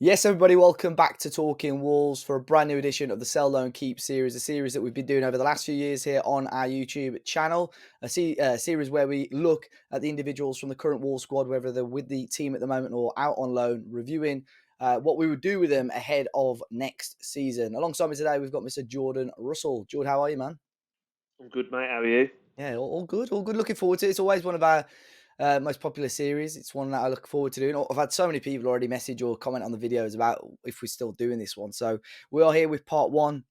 Yes, everybody, welcome back to Talking Wolves for a brand new edition of the Sell, Loan, Keep series, a series that we've been doing over the last few years here on our YouTube channel, a series where we look at the individuals from the current Wolves squad, whether they're with the team at the moment or out on loan, reviewing what we would do with them ahead of next season. Alongside me today, we've got Mr. Jordan Russell. Jord, how are you, man? I'm good, mate. How are you? Yeah, all good, all good. Looking forward to it. It's always one of our most popular series. It's one that I look forward to doing. I've had so many people already message or comment on the videos about if we're still doing this one. So we are here with part one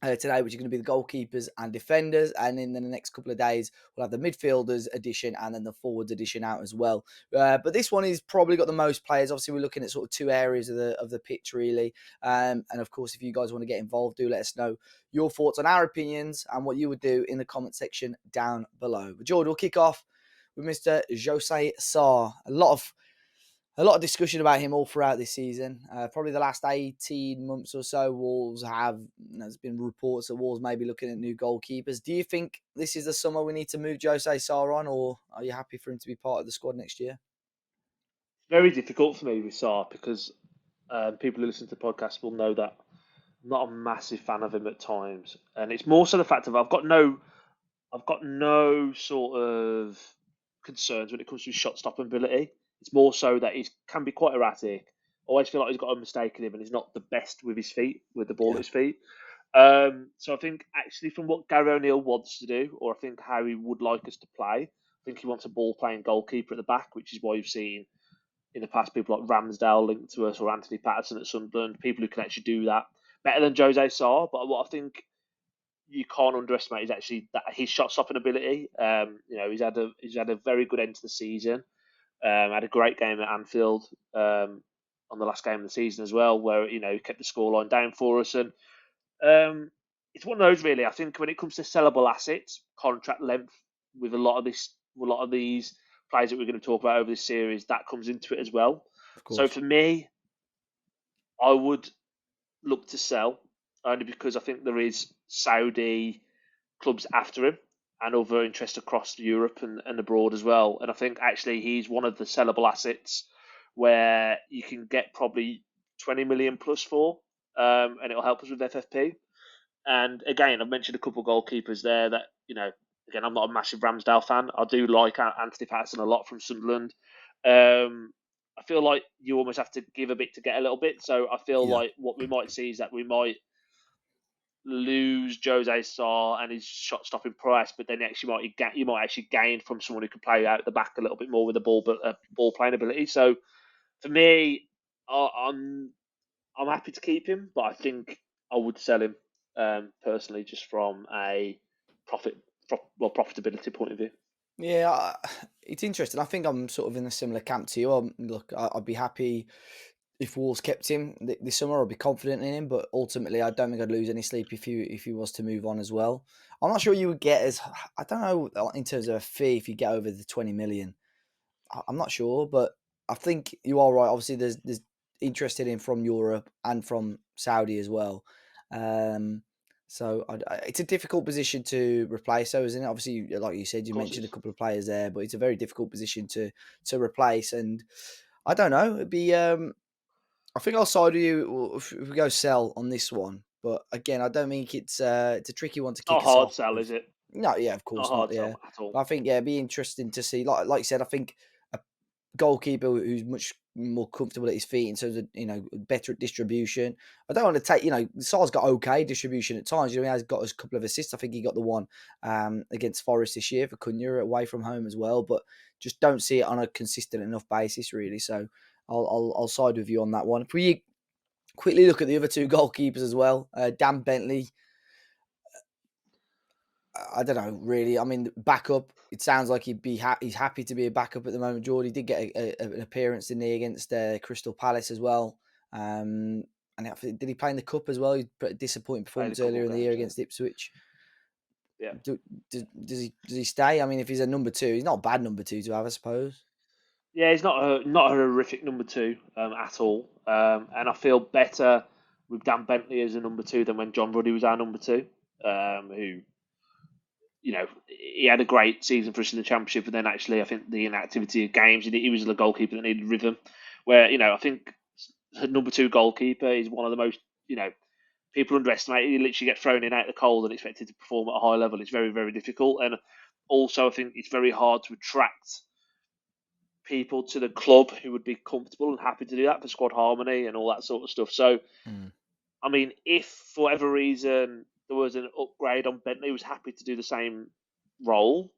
today, which is going to be the goalkeepers and defenders. And in the next couple of days, we'll have the midfielders edition and then the forwards edition out as well. But this one is probably got the most players. Obviously, we're looking at sort of two areas of the pitch, really. And of course, if you guys want to get involved, do let us know your thoughts on our opinions and what you would do in the comment section down below. But George, we'll kick off with Mr. Jose Sarr. A lot of discussion about him all throughout this season. Probably the last 18 months or so, Wolves have, there's been reports that Wolves may be looking at new goalkeepers. Do you think this is the summer we need to move Jose Sarr on, or are you happy for him to be part of the squad next year? Very difficult for me with Saar because people who listen to the podcast will know that I'm not a massive fan of him at times, and it's more so the fact of I've got no sort of concerns when it comes to his shot stopping ability. It's more so that he can be quite erratic. Always feel like he's got a mistake in him, and he's not the best with his feet, with the ball at Yeah, his feet. So I think actually from what Gary O'Neill wants to do, or I think how he would like us to play, I think he wants a ball playing goalkeeper at the back, which is why you've seen in the past people like Ramsdale linked to us or Anthony Patterson at Sunderland, people who can actually do that better than Jose Sarr. But what I think you can't underestimate is actually that his shot stopping ability. He's had a very good end to the season. Had a great game at Anfield on the last game of the season as well, where he kept the scoreline down for us. And it's one of those really. I think when it comes to sellable assets, contract length with a lot of these players that we're going to talk about over this series, that comes into it as well. of So course. for me, I would look to sell only because I think there is Saudi clubs after him and other interest across Europe and abroad as well. And I think actually he's one of the sellable assets where you can get probably 20 million plus for, and it'll help us with FFP. And again, I've mentioned a couple of goalkeepers there that, again, I'm not a massive Ramsdale fan. I do like Anthony Patterson a lot from Sunderland. I feel like you almost have to give a bit to get a little bit. So I feel Yeah. like what we might see is that we might lose Jose Sarr and his shot stopping prowess, but then actually you might actually gain from someone who can play out the back a little bit more with the ball, but ball playing ability. So for me, I'm happy to keep him, but I think I would sell him personally, just from a profitability point of view. Yeah, it's interesting. I think I'm sort of in a similar camp to you. Look, I'd be happy if Wolves kept him this summer. I'd be confident in him, but ultimately, I don't think I'd lose any sleep if he was to move on as well. I'm not sure you would get as I don't know in terms of a fee if you get over the 20 million. I'm not sure, but I think you are right. Obviously, there's interest in him from Europe and from Saudi as well. Um, so it's a difficult position to replace, though, isn't it? Obviously, like you said, Of you course, mentioned a it's couple of players there, but it's a very difficult position to replace. And I don't know. It'd be. I think I'll side with you if we go sell on this one. But again, I don't think it's a tricky one to not a kick us hard off sell, with. is it? No, yeah, of Not a course not. hard Yeah, sell at all. but I think it'd be interesting to see. Like you said, I think a goalkeeper who's much more comfortable at his feet in terms of better at distribution. I don't want to take Sar's got okay distribution at times. He has got a couple of assists. I think he got the one against Forest this year for Cunha away from home as well. But just don't see it on a consistent enough basis really. So I'll side with you on that one. If we quickly look at the other two goalkeepers as well, Dan Bentley. I don't know, really. I mean, backup. It sounds like he's happy to be a backup at the moment. Jordy did get an appearance, didn't he, against Crystal Palace as well. And did he play in the cup as well? He put a disappointing Played a performance couple earlier of in the year games, yeah. against Ipswich. Yeah. Does he stay? I mean, if he's a number two, he's not a bad number two to have, I suppose. Yeah, he's not a horrific number two at all, and I feel better with Dan Bentley as a number two than when John Ruddy was our number two. Who he had a great season for us in the championship, and then actually I think the inactivity of games, he was the goalkeeper that needed rhythm. Where I think number 2 goalkeeper is one of the most, people underestimate it. You literally get thrown in out the cold and expected to perform at a high level. It's very, very difficult. And also, I think it's very hard to attract people to the club who would be comfortable and happy to do that for squad harmony and all that sort of stuff. So, Mm. I mean, if for whatever reason there was an upgrade on Bentley, who was happy to do the same role,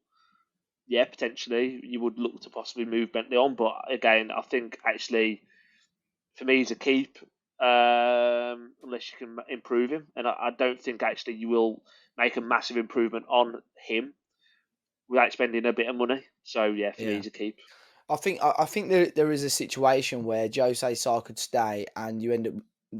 yeah, potentially you would look to possibly move Bentley on. But again, I think actually for me he's a keep, unless you can improve him, and I don't think actually you will make a massive improvement on him without spending a bit of money. So yeah, for me Yeah. he's a keep. I think there is a situation where Jose Sarr could stay and you end up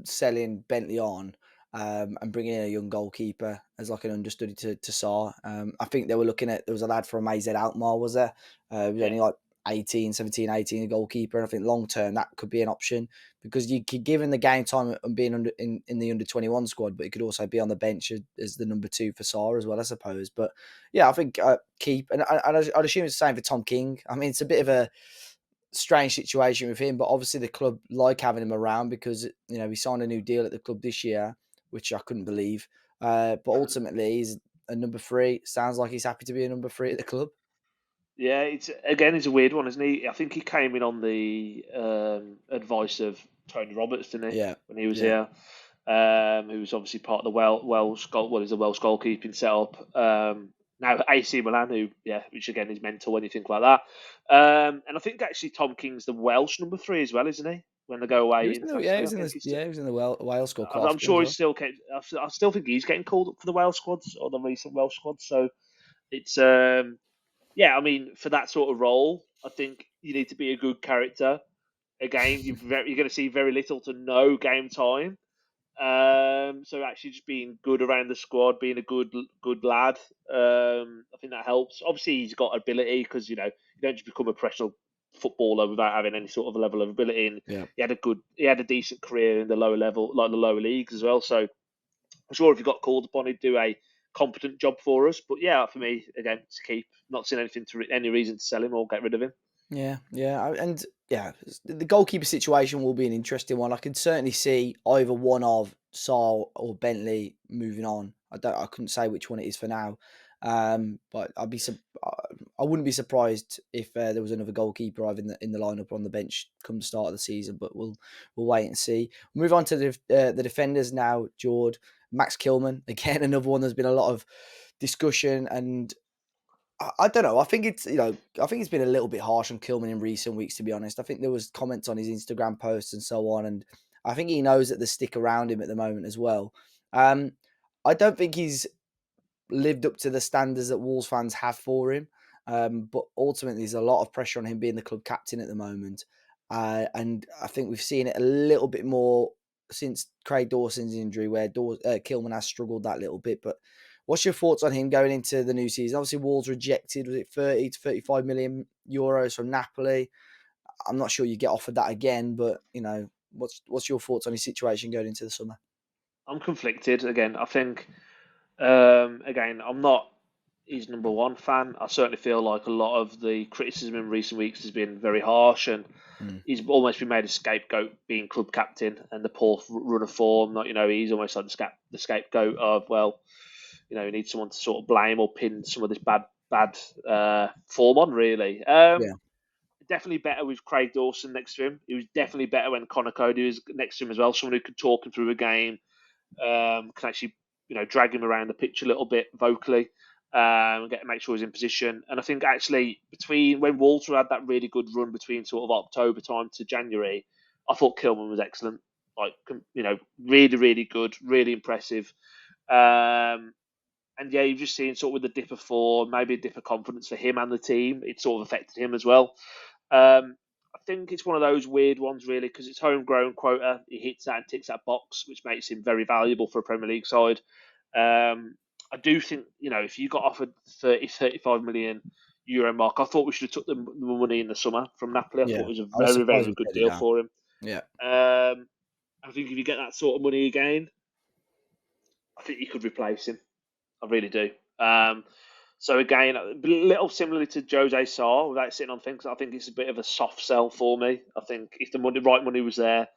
selling Bentley on, and bringing in a young goalkeeper as like an understudy to Sarr. I think they were looking at, there was a lad from AZ Alkmaar, was there? He was Yeah, only like 18, 17, 18, a goalkeeper. And I think long term that could be an option because you could give him the game time and being in the under 21 squad, but he could also be on the bench as the number 2 for Sarr as well, I suppose. But yeah, I think keep, and I'd assume it's the same for Tom King. I mean, it's a bit of a strange situation with him, but obviously the club like having him around because he signed a new deal at the club this year, which I couldn't believe. But ultimately, he's a number 3. Sounds like he's happy to be a number 3 at the club. yeah. It's a weird one, isn't he? I think he came in on the advice of Tony Roberts, didn't he, Yeah, when he was yeah, here? Who was obviously part of the he's a Welsh goalkeeping setup. Now AC Milan, which again is mental when you think about that. And I think actually Tom King's the Welsh number 3 as well, isn't he? When they go he away was in the yeah he internationally, I was in think the yeah he was in the Wales squad quite I'm often as sure well. I still think he's getting called up for the Welsh squads or the recent Welsh squads. So it's yeah, I mean, for that sort of role, I think you need to be a good character. Again, you're going to see very little to no game time. So actually, just being good around the squad, being a good lad, I think that helps. Obviously, he's got ability because you don't just become a professional footballer without having any sort of level of ability. And Yeah. he had a decent career in the lower level, like the lower leagues as well. So I'm sure if he got called upon, he'd do a competent job for us. But yeah, for me, again, to keep. Not seeing any reason to sell him or get rid of him. Yeah, yeah, and yeah, the goalkeeper situation will be an interesting one. I can certainly see either one of Saul or Bentley moving on. I couldn't say which one it is for now, but I wouldn't be surprised if there was another goalkeeper either in the lineup or on the bench come the start of the season. But we'll wait and see. We'll move on to the defenders now. Jord, Max Kilman, again another one. There's been a lot of discussion and I don't know. I think I think it's been a little bit harsh on Kilman in recent weeks, to be honest. I think there was comments on his Instagram posts and so on, and I think he knows that the stick around him at the moment as well. Um, I don't think he's lived up to the standards that Wolves fans have for him, but ultimately there's a lot of pressure on him being the club captain at the moment, and I think we've seen it a little bit more since Craig Dawson's injury, where Kilman has struggled that little bit, but. What's your thoughts on him going into the new season? Obviously, Wolves rejected, was it 30 to 35 million euros from Napoli? I'm not sure you get offered that again, but what's your thoughts on his situation going into the summer? I'm conflicted again. I think again, I'm not his number 1 fan. I certainly feel like a lot of the criticism in recent weeks has been very harsh, and Mm, he's almost been made a scapegoat being club captain and the poor run of form. Not he's almost like the scapegoat of he needs someone to sort of blame or pin some of this bad form on. Really, yeah, definitely better with Craig Dawson next to him. He was definitely better when Connor Cody was next to him as well. Someone who could talk him through a game, can actually drag him around the pitch a little bit vocally, make sure he's in position. And I think actually between when Walter had that really good run between sort of October time to January, I thought Kilman was excellent. Like really really good, really impressive. And yeah, you've just seen sort of with the dip of form, maybe a dip of confidence for him and the team. It sort of affected him as well. I think it's one of those weird ones, really, because it's homegrown quota. He hits that and ticks that box, which makes him very valuable for a Premier League side. Um, I do think, if you got offered 35 million euro mark, I thought we should have took the money in the summer from Napoli. I thought yeah. it was a I was very, surprised very we good turned it deal down. for him. Yeah, I think if you get that sort of money again, I think you could replace him. I really do. So again, a little similarly to Jose Sarr, without sitting on things, I think it's a bit of a soft sell for me. I think if the right money was there,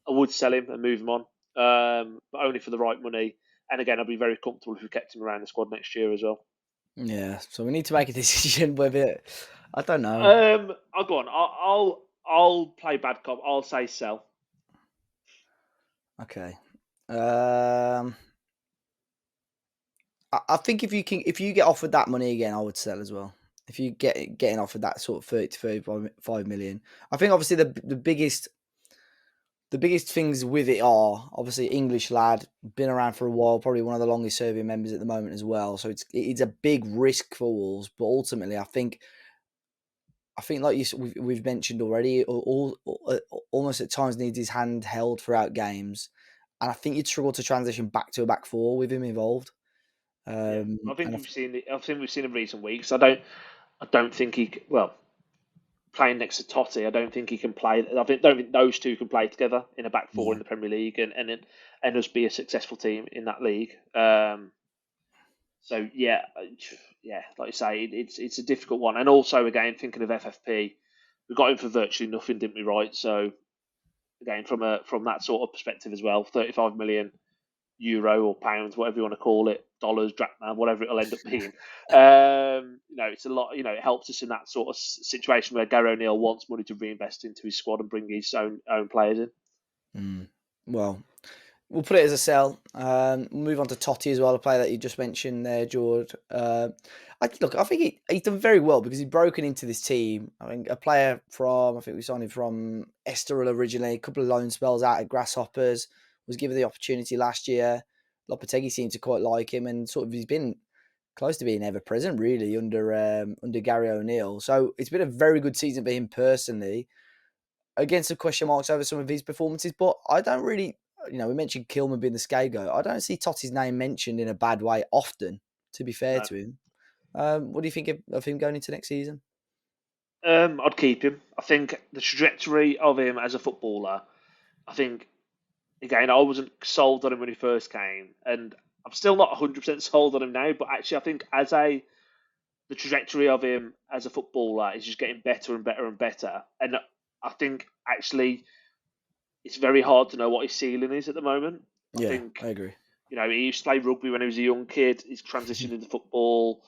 I would sell him and move him on, but only for the right money. And again, I'd be very comfortable if we kept him around the squad next year as well. Yeah, so we need to make a decision whether I don't know. I'll go on. I'll play bad cop. I'll say sell. Okay. I think if you get offered that money again, I would sell as well. If you getting offered that sort of 30 to 35 million, I think obviously the biggest things with it are obviously English lad, been around for a while, probably one of the longest serving members at the moment as well. So it's a big risk for Wolves, but ultimately I think like we've mentioned already, almost at times needs his hand held throughout games, and I think you'd struggle to transition back to a back four with him involved. Yeah, I think And we've seen it. I think we've seen in recent weeks. I don't think well, playing next to Totty, I don't think he can play. Don't think those two can play together in a back four in no, the Premier League and us be a successful team in that league. So yeah, like you say, it's a difficult one. And also again, thinking of FFP, we got him for virtually nothing, didn't we? Right. So again, from that sort of perspective as well, 35 million euro or pounds, whatever you want to call it, dollars, drachma, whatever it'll end up being. It's a lot. It helps us in that sort of situation where Gary O'Neill wants money to reinvest into his squad and bring his own players in. well, we'll put it as a sell. We'll move on to Totty as well, a player that you just mentioned there, Jord. I think he's done very well because he's broken into this team. I think a player I think we signed him from Estoril originally, a couple of loan spells out at Grasshoppers, was given the opportunity last year. Lopetegui seemed to quite like him, and sort of he's been close to being ever present really under Gary O'Neill. So it's been a very good season for him personally. Against some question marks over some of his performances, but I don't really, we mentioned Kilman being the scapegoat. I don't see Totti's name mentioned in a bad way often, to be fair No. to him. What do you think of him going into next season? I'd keep him. I think the trajectory of him as a footballer, I think, again, I wasn't sold on him when he first came, and I'm still not 100% sold on him now, but actually, I think the trajectory of him as a footballer is just getting better and better and better. And I think actually it's very hard to know what his ceiling is at the moment. I Yeah, think, I agree. he used to play rugby when he was a young kid. He's transitioned into football.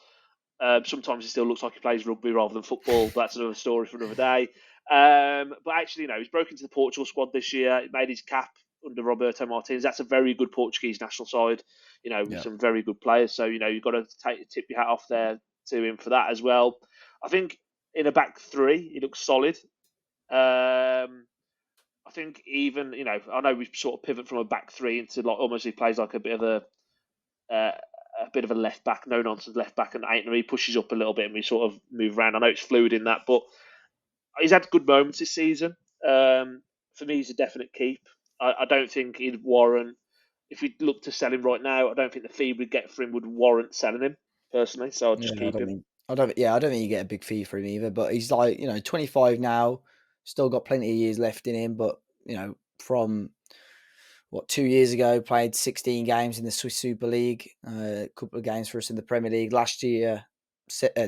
Sometimes he still looks like he plays rugby rather than football, but that's another story for another day. But actually, he's broken into the Portugal squad this year. He made his cap under Roberto Martins. That's a very good Portuguese national side, with Yeah, some very good players. So, you've got to tip your hat off there to him for that as well. I think in a back three, he looks solid. I think even, I know we sort of pivot from a back three into like almost he plays like a bit of a left back, no nonsense left back, and Ait-Nouri pushes up a little bit, and we sort of move around. I know it's fluid in that, but he's had good moments this season. For me, he's a definite keep. I don't think he'd warrant if we look to sell him right now. I don't think the fee we'd get for him would warrant selling him personally. So I'll just yeah. keep him. I don't think you get a big fee for him either. But he's like 25 now, still got plenty of years left in him. But from 2 years ago, played 16 games in the Swiss Super League, a couple of games for us in the Premier League. Last year,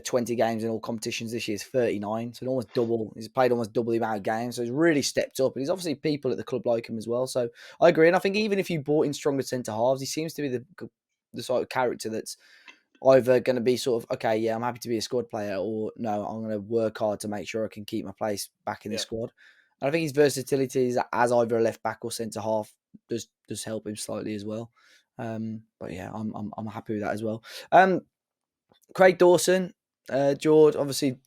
20 games in all competitions. This year's 39, so almost double. He's played almost double the amount of games, so he's really stepped up. And he's obviously people at the club like him as well. So I agree, and I think even if you bought in stronger centre halves, he seems to be the sort of character that's either going to be sort of, okay, yeah, I'm happy to be a squad player, or no, I'm going to work hard to make sure I can keep my place back in the Yeah, squad. And I think his versatility as either a left back or centre half does help him slightly as well. But yeah, I'm happy with that as well. Craig Dawson, Jord, obviously,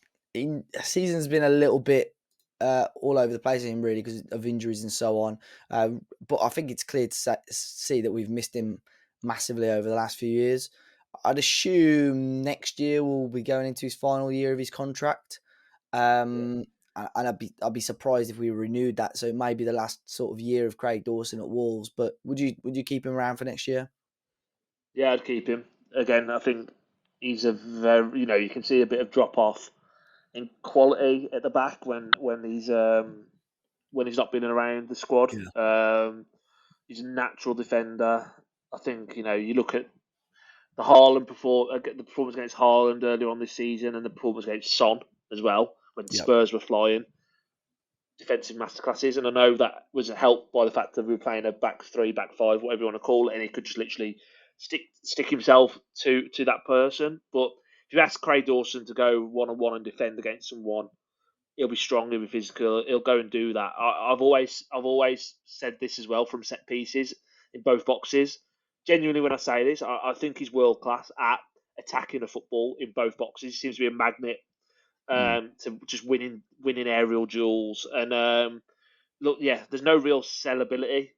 season's been a little bit all over the place in him really because of injuries and so on. But I think it's clear to see that we've missed him massively over the last few years. I'd assume next year we'll be going into his final year of his contract. yeah, And I'd be surprised if we renewed that. So it may be the last sort of year of Craig Dawson at Wolves. But would you keep him around for next year? yeah. I'd keep him. Again, I think he's a very, you can see a bit of drop off in quality at the back when he's not been around the squad. Yeah. He's a natural defender. I think you look at the performance against Haaland earlier on this season, and the performance against Son as well when Yeah. Spurs were flying. defensive masterclasses, and I know that was helped by the fact that we were playing a back three, back five, whatever you want to call it, and he could just literally stick himself to that person. But if you ask Craig Dawson to go one on one and defend against someone, he'll be strong, he'll be physical, he'll go and do that. I've always said this as well from set pieces in both boxes. Genuinely, when I say this, I think he's world class at attacking a football in both boxes. He seems to be a magnet Mm. to just winning aerial duels. And look, yeah, there's no real sellability.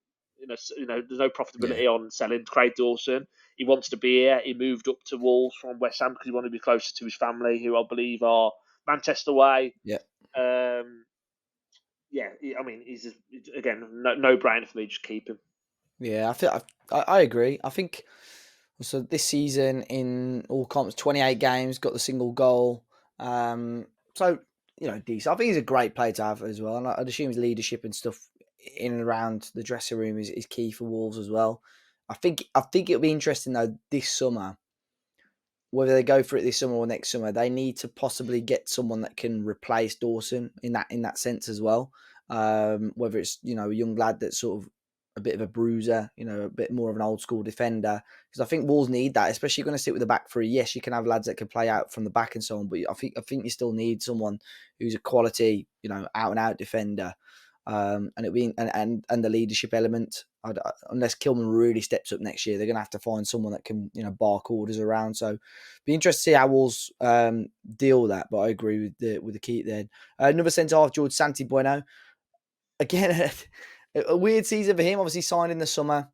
There's no Yeah. profitability on selling Craig Dawson. He wants to be here. He moved up to Wolves from West Ham because he wanted to be closer to his family, who I believe are Manchester way. Yeah. Um, yeah, I mean, again no brainer for me. Just keep him. Yeah, I agree. I think so. This season in all comps, 28 games, got the single goal. So decent. I think he's a great player to have as well, and I'd assume his leadership and stuff in and around the dressing room is key for Wolves as well. I think it'll be interesting though this summer, whether they go for it this summer or next summer. They need to possibly get someone that can replace Dawson in that sense as well. Whether it's a young lad that's sort of a bit of a bruiser, a bit more of an old school defender. Because I think Wolves need that, especially if you're going to sit with the back three. Yes, you can have lads that can play out from the back and so on, but I think you still need someone who's a quality, out and out defender. And it being and the leadership element. Unless Kilman really steps up next year, they're going to have to find someone that can bark orders around. So, be interested to see how Wolves deal with that. But I agree with the key there. Another centre half, George Santi Bueno. Again, a weird season for him. Obviously signed in the summer.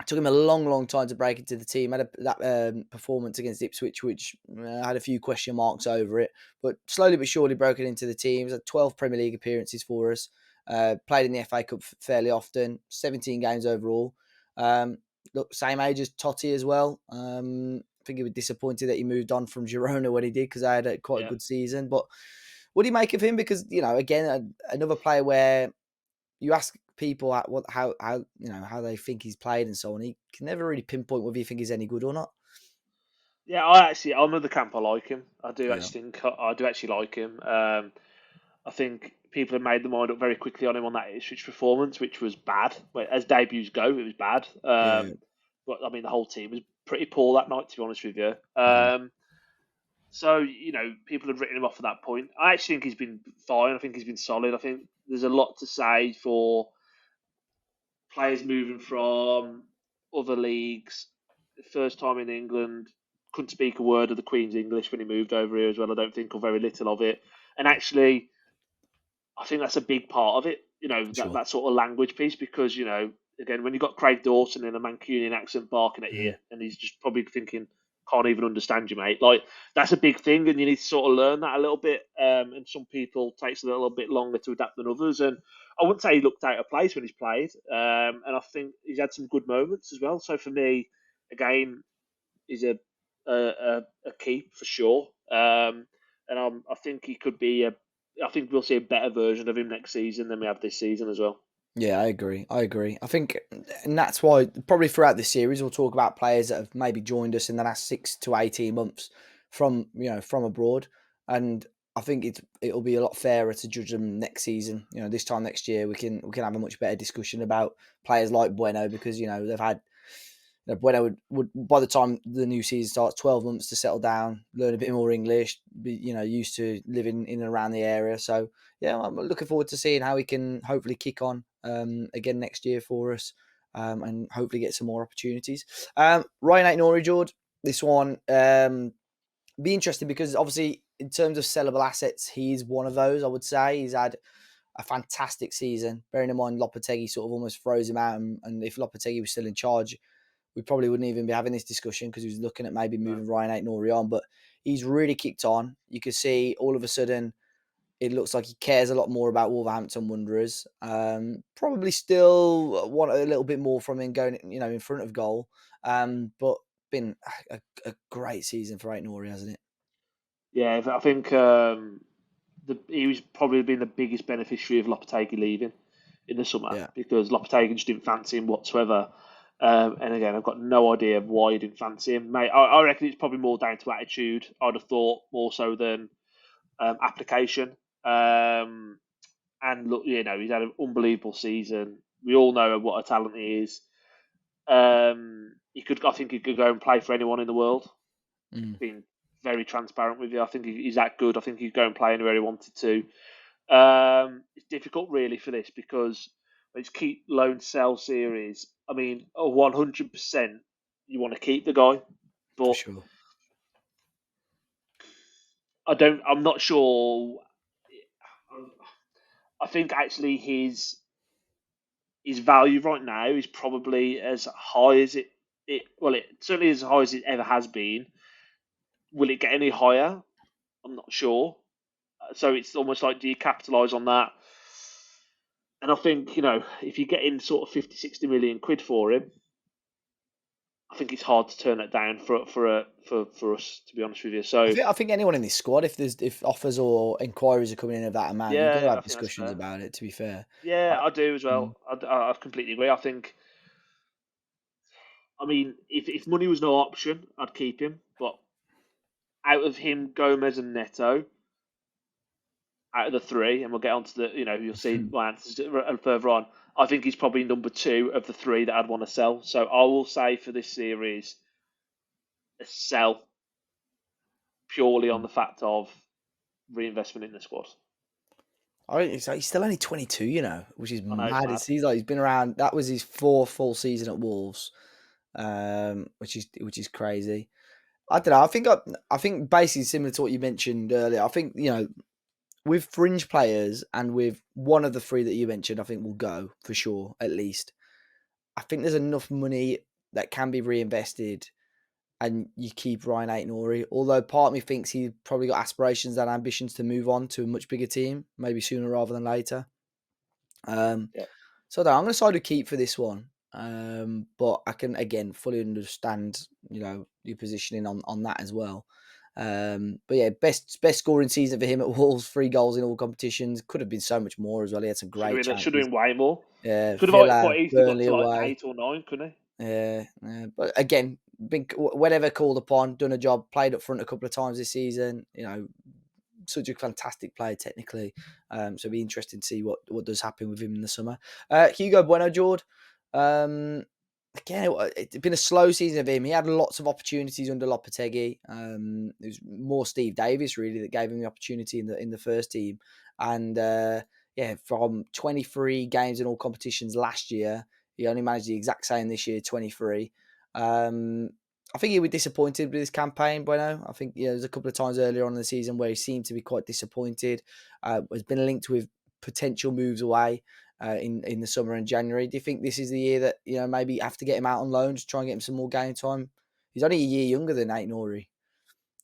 It took him a long, long time to break into the team. Had that performance against Ipswich, which had a few question marks over it, but slowly but surely broken into the team. He's had 12 Premier League appearances for us. Played in the FA Cup fairly often. 17 games overall. Look, same age as Totty as well. I think he was disappointed that he moved on from Girona when he did because I had quite a Yeah, good season. But what do you make of him? Because again, another player where you ask people how they think he's played and so on. He can never really pinpoint whether you think he's any good or not. yeah. I'm of the camp. I like him. I do Yeah, actually think I do actually like him. I think people have made their mind up very quickly on him on that Ipswich performance, which was bad. As debuts go, it was bad. yeah, But I mean, the whole team was pretty poor that night, to be honest with you. mm, So people have written him off at that point. I actually think he's been fine. I think he's been solid. I think there's a lot to say for players moving from other leagues, first time in England, couldn't speak a word of the Queen's English when he moved over here as well. I don't think, or very little of it. And actually, I think that's a big part of it. That sure. that sort of language piece, because again, when you've got Craig Dawson in a Mancunian accent barking at you, Mm, and he's just probably thinking, "Can't even understand you, mate." Like that's a big thing, and you need to sort of learn that a little bit. And some people takes a little bit longer to adapt than others. And I wouldn't say he looked out of place when he's played. And I think he's had some good moments as well. So for me, again, he's a keep for sure. And I think he could be a. I think we'll see a better version of him next season than we have this season as well. yeah, I agree. I think, and that's why probably throughout this series we'll talk about players that have maybe joined us in the last 6 to 18 months from abroad, and I think it'll be a lot fairer to judge them next season. This time next year we can have a much better discussion about players like Bueno because they've had Bueno would by the time the new season starts, 12 months to settle down, learn a bit more English, be used to living in and around the area. So yeah, I'm looking forward to seeing how he can hopefully kick on again next year for us, and hopefully get some more opportunities. Ryan Ait-Nouri, Jord, this one be interesting because obviously in terms of sellable assets, he's one of those. I would say he's had a fantastic season. Bearing in mind Lopetegui sort of almost froze him out, and if Lopetegui was still in charge, we probably wouldn't even be having this discussion because he was looking at maybe No. moving Ryan Ait-Nouri on. But he's really kicked on. You could see all of a sudden it looks like he cares a lot more about Wolverhampton Wanderers. Probably still want a little bit more from him going, in front of goal. But been a great season for Ait-Nouri, hasn't it? Yeah, I think he was probably been the biggest beneficiary of Lopetegui leaving in the summer Yeah, because Lopetegui just didn't fancy him whatsoever. And again, I've got no idea why he didn't fancy him, mate. I reckon it's probably more down to attitude. I'd have thought more so than application. Um, And look, he's had an unbelievable season. We all know what a talent he is. I think he could go and play for anyone in the world. Mm, Being very transparent with you, I think he's that good. I think he'd go and play anywhere he wanted to. It's difficult really for this because it's keep loan sell series. I mean, 100% you want to keep the guy, for but sure. I'm not sure. I think actually his value right now is probably as high as it certainly as high as it ever has been. Will it get any higher? I'm not sure. So it's almost like, do you capitalise on that? And I think, if you're getting sort of 50, 60 million quid for him, I think it's hard to turn it down for us, to be honest with you. So I think anyone in this squad, if offers or inquiries are coming in of that amount, you've got to yeah, I have think that's discussions fair. about it. To be fair, Yeah, I, I do as mm, well. I completely agree. I think, I mean, if money was no option, I'd keep him. But out of him, Gomez and Neto, out of the three, and we'll get onto you'll see my answers further on. I think he's probably number two of the three that I'd want to sell. So I will say for this series, a sell purely on the fact of reinvestment in the squad. it's like he's still only 22, which is I know it's mad. mad. He's been around. That was his fourth full season at Wolves, which is crazy. I don't know. I think basically similar to what you mentioned earlier. I think with fringe players and with one of the three that you mentioned, I think will go for sure at least. I think there's enough money that can be reinvested and you keep Ryan Ait-Nouri. Although part of me thinks he's probably got aspirations and ambitions to move on to a much bigger team, maybe sooner rather than later. Yeah. So I'm going to side with keep for this one. But I can again fully understand, your positioning on that as well. But yeah, best scoring season for him at Wolves, 3 goals in all competitions. Could have been so much more as well. He had some great Should have chances. been way more. Yeah, He could have Villa, quite easily got Burnley to like away. 8 or 9, couldn't he? Yeah, but again, whenever called upon, done a job, played up front a couple of times this season. Such a fantastic player technically. So it'll be interesting to see what does happen with him in the summer. Hugo Bueno, Jord. Again, it's been a slow season of him. He had lots of opportunities under Lopetegui. It was more Steve Davis really that gave him the opportunity in the first team. And from 23 games in all competitions last year, he only managed the exact same this year, 23. I think he was disappointed with his campaign, Bueno. I think there's a couple of times earlier on in the season where he seemed to be quite disappointed. Has been linked with potential moves away in the summer and January. Do you think this is the year that maybe have to get him out on loan, just try and get him some more game time? He's only a year younger than Ait-Nouri,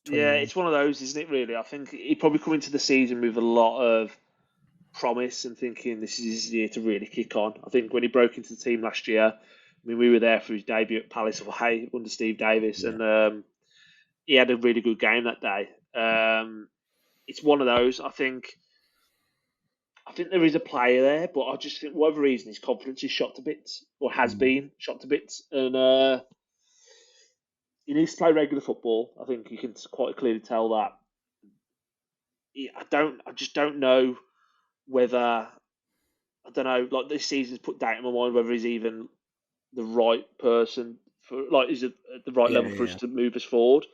Yeah, 21. it's one of those, isn't it? Really, I think he probably come into the season with a lot of promise and thinking this is his year to really kick on. I think when he broke into the team last year, I mean, we were there for his debut at Palace away under Steve Davis, Yeah. and he had a really good game that day. It's one of those. I think there is a player there, but I just think, for whatever reason, his confidence is shot to bits, or has Mm. been shot to bits, and he needs to play regular football. I think you can quite clearly tell that. I just don't know whether, I don't know, like this season's put doubt in my mind whether he's even the right person for, like, is it at the right Yeah, level for us yeah, to move us forward.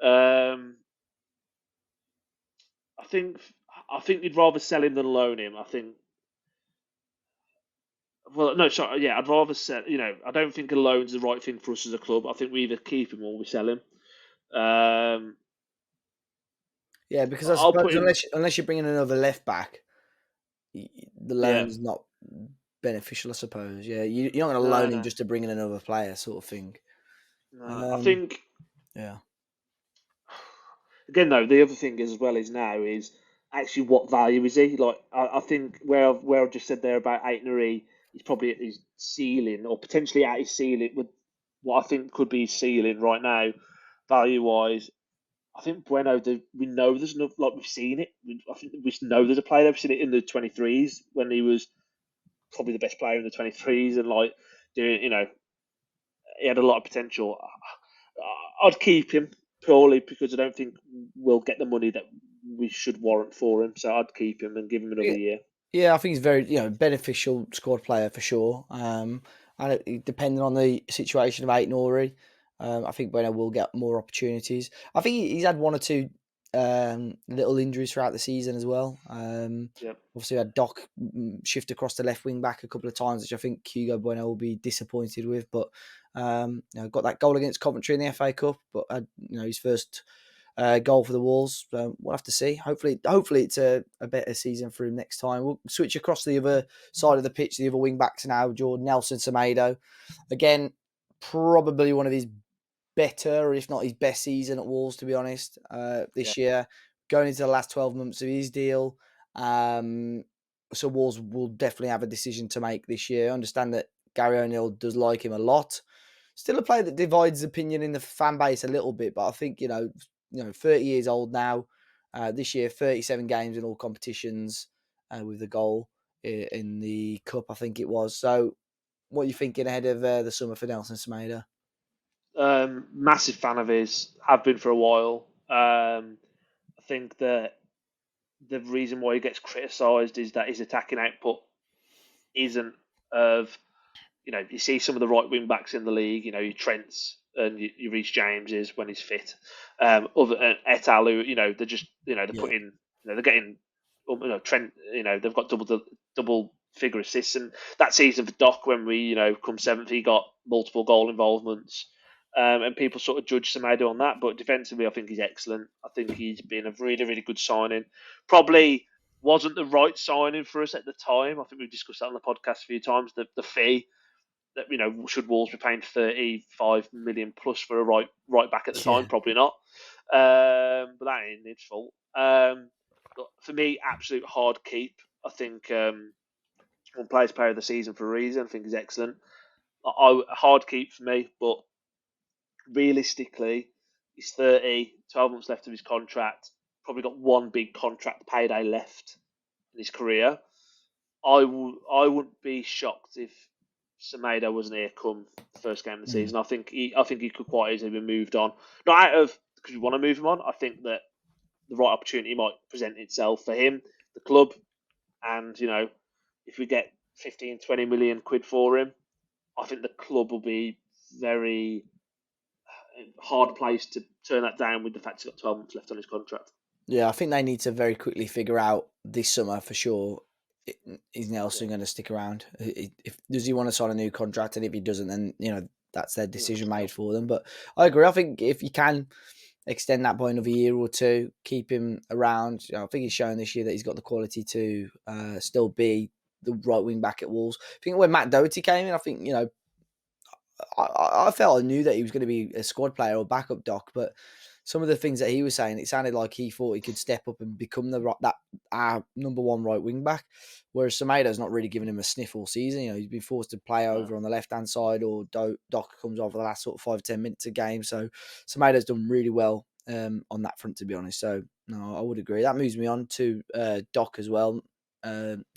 Um, I think, I think you'd rather sell him than loan him. I think. Well, no, sorry. Yeah, I'd rather sell. I don't think a loan's the right thing for us as a club. I think we either keep him or we sell him. Um, yeah. Because I I'll suppose put him. unless you're bringing another left back, the Yeah, loan's not beneficial. I suppose. Yeah, you're not going to no, loan him no, just to bring in another player, sort of thing. no. I Um, think yeah. again though, the other thing as well is now is actually what value is he? Like I think where I've just said there about Ait-Nouri, he's probably at his ceiling or potentially at his ceiling with what I think could be his ceiling right now, value wise. I think Bueno, we know there's enough, like we've seen it. I think we know there's a player. We've seen it in the 23s when he was probably the best player in the 23s and like doing, he had a lot of potential. I'd keep him purely because I don't think we'll get the money that we should warrant for him. So I'd keep him and give him another year. Yeah, I think he's very, beneficial squad player for sure. And depending on the situation of Ait-Nouri, I think Bueno will get more opportunities. I think he's had one or two little injuries throughout the season as well. Yep. Obviously, had Doc shift across the left wing back a couple of times, which I think Hugo Bueno will be disappointed with. But got that goal against Coventry in the FA Cup, but had his first goal for the Wolves. We'll have to see. Hopefully it's a better season for him next time. We'll switch across to the other side of the pitch, the other wing backs now. Jordan Nelson Semedo. Again, probably one of his better, if not his best season at Wolves, to be honest, Yeah. this year. Going into the last 12 months of his deal. So Wolves will definitely have a decision to make this year. I understand that Gary O'Neill does like him a lot. Still a player that divides opinion in the fan base a little bit, but I think, 30 years old now. This year, 37 games in all competitions with the goal in the Cup, I think it was. So what are you thinking ahead of the summer for Nelson Semedo? Massive fan of his, have been for a while. I think that the reason why he gets criticised is that his attacking output isn't of, you see some of the right wing backs in the league, your Trents and your Reece Jameses when he's fit. Other Etalu, they're just, they're Yeah. putting, they're getting, Trent, they've got double figure assists. And that season for Doc, when we, come seventh, he got multiple goal involvements. And people sort of judge Semedo on that, but defensively, I think he's excellent. I think he's been a really, really good signing. Probably wasn't the right signing for us at the time. I think we've discussed that on the podcast a few times. The fee that, should Wolves be paying 35 million plus for a right back at the time? Yeah. Probably not. But that ain't its fault. But for me, absolute hard keep. I think one players player of the season for a reason. I think he's excellent. Hard keep for me, but realistically, he's 30, 12 months left of his contract. Probably got one big contract payday left in his career. I wouldn't be shocked if Semedo wasn't here come the first game of the Mm. season. I think he could quite easily be moved on. Not out of because we want to move him on. I think that the right opportunity might present itself for him, the club, and if we get 15, 20 million quid for him, I think the club will be very hard placed to turn that down with the fact he's got 12 months left on his contract. Yeah, I think they need to very quickly figure out this summer for sure. Is Yeah, Nelson going to stick around? If does he want to sign a new contract, and if he doesn't, then that's their decision that's made go. for them. But I agree. I think if you can extend that by another year or two, keep him around. I think he's shown this year that he's got the quality to still be the right wing back at Wolves. I think when Matt Doherty came in, I think I felt I knew that he was going to be a squad player or backup doc, but some of the things that he was saying, it sounded like he thought he could step up and become that our number one right wing back. Whereas Semedo's not really given him a sniff all season. He's been forced to play No. over on the left hand side, or Doc comes over the last sort of 5 or 10 minutes a game. So Semedo's done really well on that front, to be honest. So no, I would agree. That moves me on to Doc as well,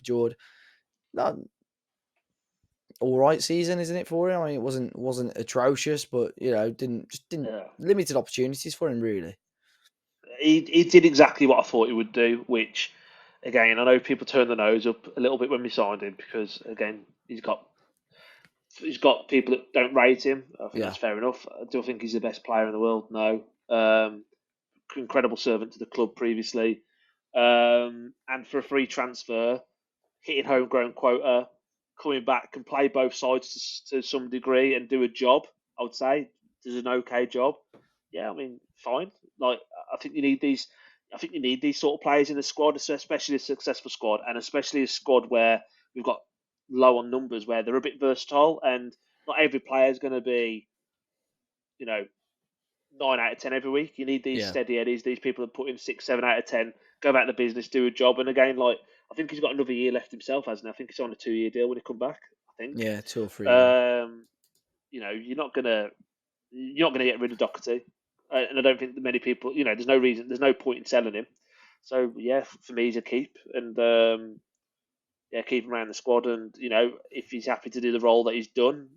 Jord. No, all right season, isn't it, for him? I mean, it wasn't atrocious, but didn't Yeah. limited opportunities for him really. He did exactly what I thought he would do, which, again, I know people turn their nose up a little bit when we signed him because, again, he's got people that don't rate him. I think Yeah, that's fair enough. Do I think he's the best player in the world? No. Incredible servant to the club previously, and for a free transfer, hitting homegrown quota, coming back can play both sides to some degree and do a job. I would say does an okay job. Yeah, I mean, fine. Like I think you need these. I think you need these sort of players in the squad, especially a successful squad, and especially a squad where we've got low on numbers, where they're a bit versatile, and not every player is going to be, you know, 9 out of 10 every week. You need these yeah, steady eddies, these people that put in 6, 7 out of 10, go back to business, do a job. And again, like I think he's got another year left himself, hasn't he? I think he's on a 2 year deal when he come back. I think. yeah, 2 or 3. Yeah, Um, you're not gonna get rid of Doherty, and I don't think that many people. There's no point in selling him. So yeah, for me, he's a keep, and yeah, keep him around the squad. And if he's happy to do the role that he's done,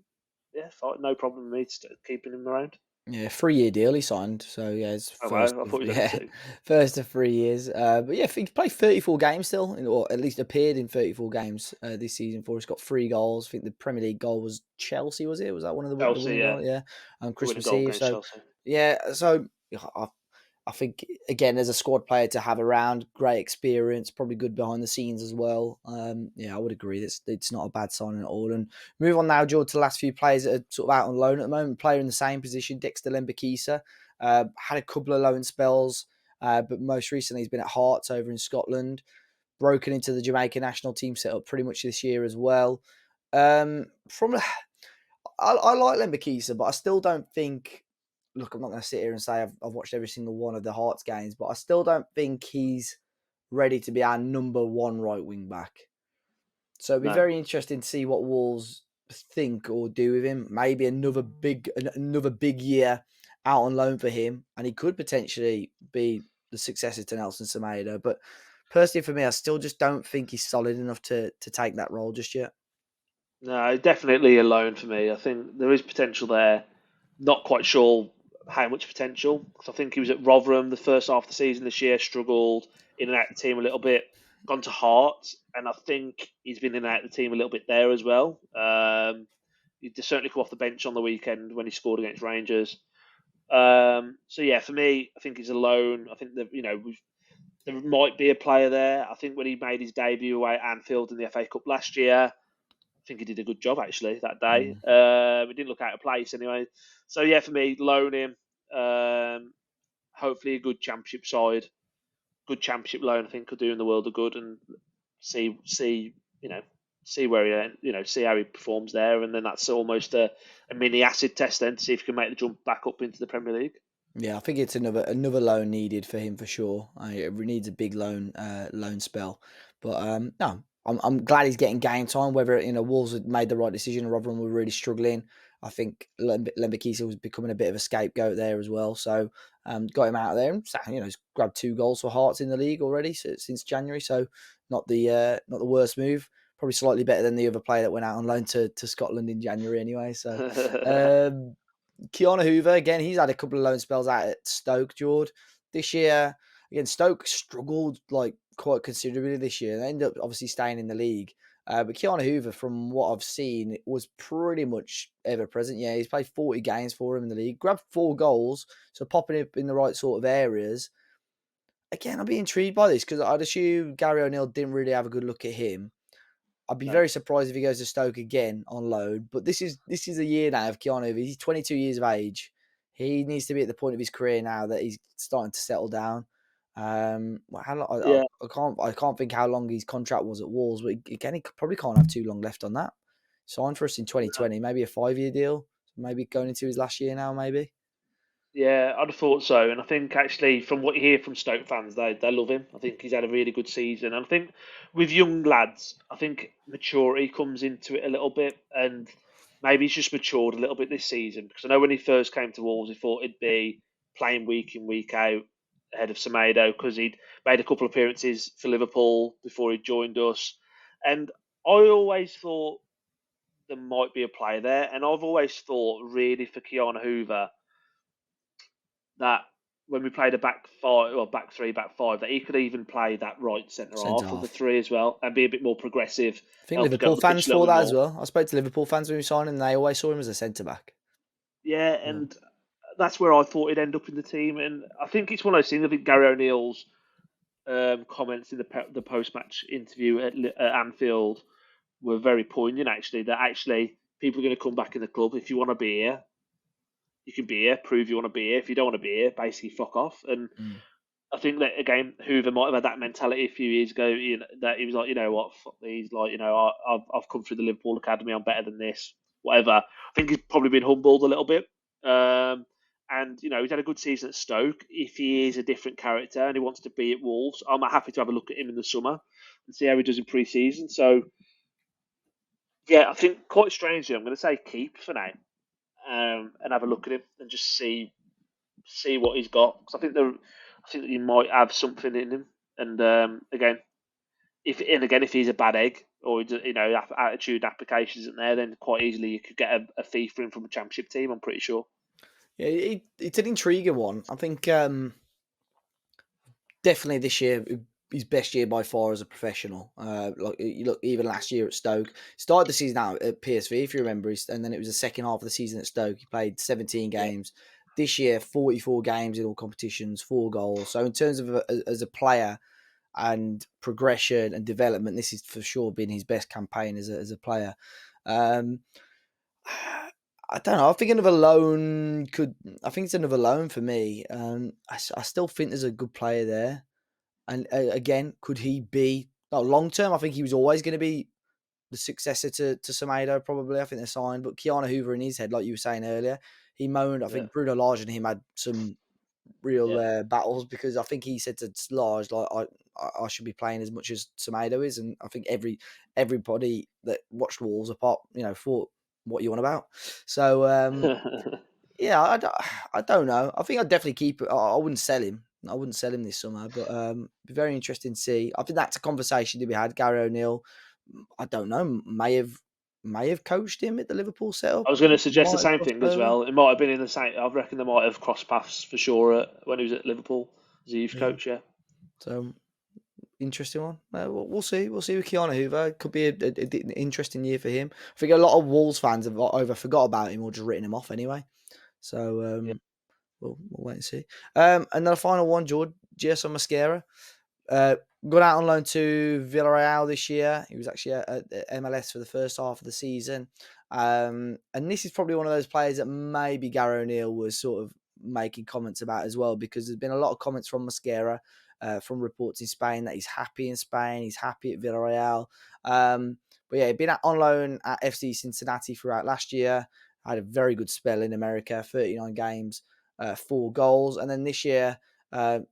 yeah, fine, no problem with me keeping him around. Yeah, 3-year deal he signed. So yeah, it's Oh wow, first I of thought he was only yeah, two. first of 3 years. But yeah, he played 34 games still, or at least appeared in 34 games this season for us. Got 3 goals. I think the Premier League goal was Chelsea, was it? Was that one of the Chelsea, winning yeah, goals? Yeah, the winning Christmas goal Eve. against So Chelsea. yeah, so yeah, I think again as a squad player to have around, great experience, probably good behind the scenes as well. Yeah, I would agree. It's not a bad sign at all. And move on now, George, to the last few players that are sort of out on loan at the moment. Player in the same position, Dexter Lembikisa, had a couple of loan spells, but most recently he's been at Hearts over in Scotland. Broken into the Jamaica national team setup pretty much this year as well. From I like Lembikisa, but I still don't think. Look, I'm not going to sit here and say I've watched every single one of the Hearts games, but I still don't think he's ready to be our number one right wing back. So it'd be No, very interesting to see what Wolves think or do with him. Maybe another big year out on loan for him, and he could potentially be the successor to Nelson Semedo. But personally, for me, I still just don't think he's solid enough to take that role just yet. no, definitely a loan for me. I think there is potential there. Not quite sure how much potential because I think he was at Rotherham the first half of the season this year, struggled in and out of the team a little bit, gone to Hearts, and I think he's been in and out of the team a little bit there as well. He certainly come off the bench on the weekend when he scored against Rangers. So yeah, for me, I think he's a loan. I think that there might be a player there. I think when he made his debut away at Anfield in the FA Cup last year, I think he did a good job actually that day. Mm. He didn't look out of place anyway. So yeah, for me, loan him. Hopefully a good championship side, good championship loan. I think could do in the world of good, and see you know see where see how he performs there, and then that's almost a mini acid test then to see if he can make the jump back up into the Premier League. Yeah, I think it's another loan needed for him for sure. It needs a big loan spell. But no, I'm glad he's getting game time. Whether Wolves had made the right decision, or Rotherham were really struggling. I think Lembikisa was becoming a bit of a scapegoat there as well. So got him out of there, and he's grabbed 2 goals for Hearts in the league already since January. So not the worst move. Probably slightly better than the other player that went out on loan to Scotland in January anyway. So um, Ki-Jana Hoever, again, he's had a couple of loan spells out at Stoke, Jord. This year, again, Stoke struggled like quite considerably this year. They ended up obviously staying in the league. But Ki-Jana Hoever, from what I've seen, was pretty much ever present. Yeah, he's played 40 games for him in the league, grabbed 4 goals, so popping up in the right sort of areas. Again, I'd be intrigued by this because I'd assume Gary O'Neill didn't really have a good look at him. I'd be No. very surprised if he goes to Stoke again on loan. But this is a year now of Keanu. He's 22 years of age. He needs to be at the point of his career now that he's starting to settle down. How long, Yeah, I can't think how long his contract was at Wolves, but again, he probably can't have too long left on that. Signed for us in no. 2020, maybe a 5-year deal, maybe going into his last year now, maybe. Yeah, I'd have thought so. And I think actually, from what you hear from Stoke fans, they love him. I think he's had a really good season. And I think with young lads, I think maturity comes into it a little bit. And maybe he's just matured a little bit this season. Because I know when he first came to Wolves, he thought he'd be playing week in, week out ahead of Semedo because he'd made a couple of appearances for Liverpool before he joined us. And I always thought there might be a player there. And I've always thought, really, for Ki-Jana Hoever that when we played a back five or back three, back five, that he could even play that right centre Centre half of the half. three as well and be a bit more progressive, I think help us get Liverpool on the pitch fans a little for bit that as more. well. I spoke to Liverpool fans when we signed him, and they always saw him as a centre back. Yeah, Yeah. and that's where I thought he'd end up in the team. And I think it's one of those things. I think Gary O'Neill's comments in the post match interview at Anfield were very poignant. Actually, that actually people are going to come back in the club. If you want to be here, you can be here. Prove you want to be here. If you don't want to be here, basically fuck off. And Mm. I think that again, Hoover might have had that mentality a few years ago. That he was like, you know what, fuck these. Like, I've come through the Liverpool academy. I'm better than this. Whatever. I think he's probably been humbled a little bit. And he's had a good season at Stoke. If he is a different character and he wants to be at Wolves, I'm happy to have a look at him in the summer and see how he does in pre-season. So yeah, I think quite strangely, I'm going to say keep for now, and have a look at him and just see what he's got. Because I think that he might have something in him. And again, if he's a bad egg or attitude and application isn't there, then quite easily you could get a fee for him from a championship team. I'm pretty sure. Yeah, it's an intriguing one. I think definitely this year his best year by far as a professional. Like you look, even last year at Stoke, started the season out at PSV if you remember, and then it was the second half of the season at Stoke. He played 17 Yeah. games. This year, 44 games in all competitions, 4 goals. So in terms of as a player and progression and development, this is for sure been his best campaign as a player. Um, I don't know. I think another loan could. I think it's another loan for me. I still think there's a good player there. And again, could he be long term? I think he was always going to be the successor to Semedo, probably. I think they're signed. But Ki-Jana Hoever in his head, like you were saying earlier, he moaned. I Yeah. think Bruno Lage and him had some real Yeah. battles because I think he said to Lage, like, I should be playing as much as Semedo is. And I think everybody that watched Wolves apart, thought what you want about. So, yeah, I don't know. I think I'd definitely keep it. I wouldn't sell him. I wouldn't sell him this summer, but be very interesting to see. I think that's a conversation to be had. Gary O'Neill, I don't know, may have coached him at the Liverpool setup. I was going to suggest the Might have same crossed thing as over. well. It might have been in the same. I reckon they might have crossed paths for sure when he was at Liverpool as a youth Yeah. coach. Yeah. So interesting one. We'll see. We'll see with Ki-Jana Hoever. It could be an interesting year for him. I think a lot of Wolves fans have either forgot about him or just written him off anyway. So Yeah. we'll wait and see. And then the final one, Yerson Mosquera. Uh, Got out on loan to Villarreal this year. He was actually at MLS for the first half of the season. And this is probably one of those players that maybe Gary O'Neill was sort of making comments about as well, because there's been a lot of comments from Mosquera, from reports in Spain, that he's happy in Spain, he's happy at Villarreal. But yeah, he'd been on loan at FC Cincinnati throughout last year. Had a very good spell in America, 39 games, 4 goals. And then this year,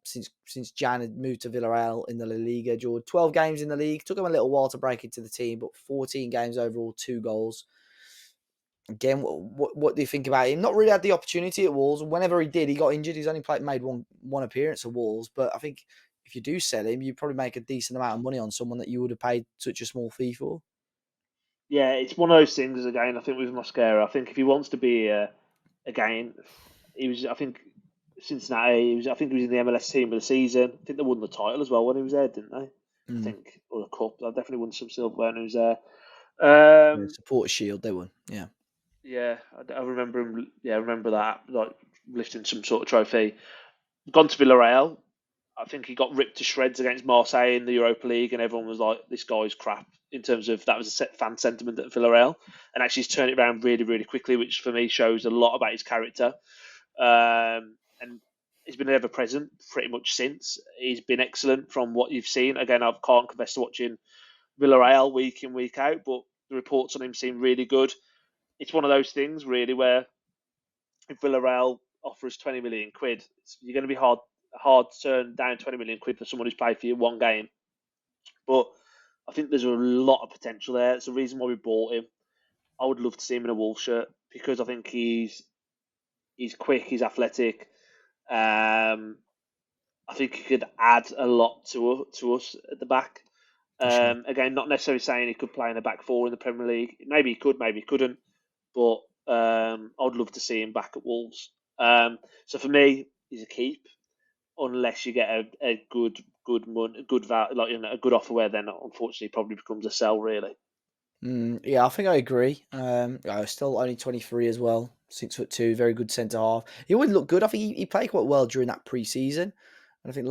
since Jan had moved to Villarreal in the La Liga, Jord, 12 games in the league. Took him a little while to break into the team, but 14 games overall, 2 goals. Again, what do you think about him? Not really had the opportunity at Wolves. Whenever he did, he got injured. He's only made one appearance at Wolves. But I think if you do sell him, you probably make a decent amount of money on someone that you would have paid such a small fee for. Yeah, it's one of those things. Again, I think with Mosquera, I think if he wants to be again, he was. I think Cincinnati. I think he was in the MLS team of the season. I think they won the title as well when he was there, didn't they? I Mm. think, or the cup. They definitely won some silver when he was there. Yeah, Um, Supporters Shield, they won. Yeah. yeah, I remember him. Yeah, I remember that, like lifting some sort of trophy. Gone to Villarreal. I think he got ripped to shreds against Marseille in the Europa League, and everyone was like, "This guy's crap." In terms of that was a fan sentiment at Villarreal, and actually he's turned it around really, really quickly, which for me shows a lot about his character. And he's been ever present pretty much since. He's been excellent from what you've seen. Again, I can't confess to watching Villarreal week in week out, but the reports on him seem really good. It's one of those things really where if Villarreal offers 20 million quid, you're going to be hard to turn down 20 million quid for someone who's played for you one game. But I think there's a lot of potential there. It's the reason why we bought him. I would love to see him in a Wolves shirt because I think he's quick, he's athletic. Um, I think he could add a lot to us at the back. For sure. Again, not necessarily saying he could play in a back four in the Premier League. Maybe he could, maybe he couldn't. But I'd love to see him back at Wolves. So for me, he's a keep unless you get a good like a good offer where then unfortunately probably becomes a sell really. Yeah, I think I agree. Still only 23 as well, 6'2", very good centre half. He would look good. I think he played quite well during that pre-season, and I think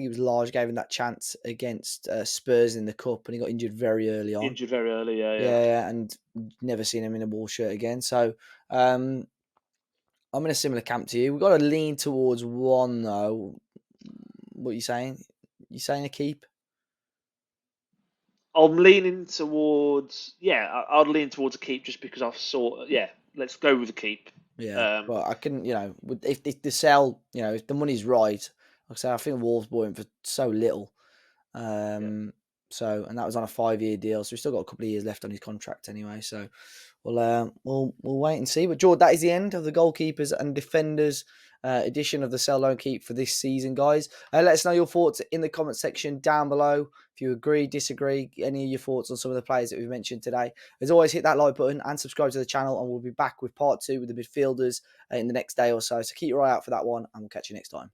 it was Large gave him that chance against Spurs in the cup, and he got injured very early on. Injured very early, yeah. Yeah, and never seen him in a Wall shirt again. So um, I'm in a similar camp to you. We've got to lean towards one though. What are you saying? You saying a keep? I'm leaning towards I'd lean towards a keep just because I've saw let's go with a keep. Yeah, Um, but I can, if the sell, if the money's right, like I say, I think Wolves bought him for so little. yeah. Um, So, and that was on a 5-year deal. So we've still got a couple of years left on his contract anyway. So we'll wait and see. But Jord, that is the end of the goalkeepers and defenders edition of the Sell Don't Keep for this season, guys. Let us know your thoughts in the comment section down below. If you agree, disagree, any of your thoughts on some of the players that we've mentioned today. As always, hit that like button and subscribe to the channel, and we'll be back with part 2 with the midfielders in the next day or so. So keep your eye out for that one, and we'll catch you next time.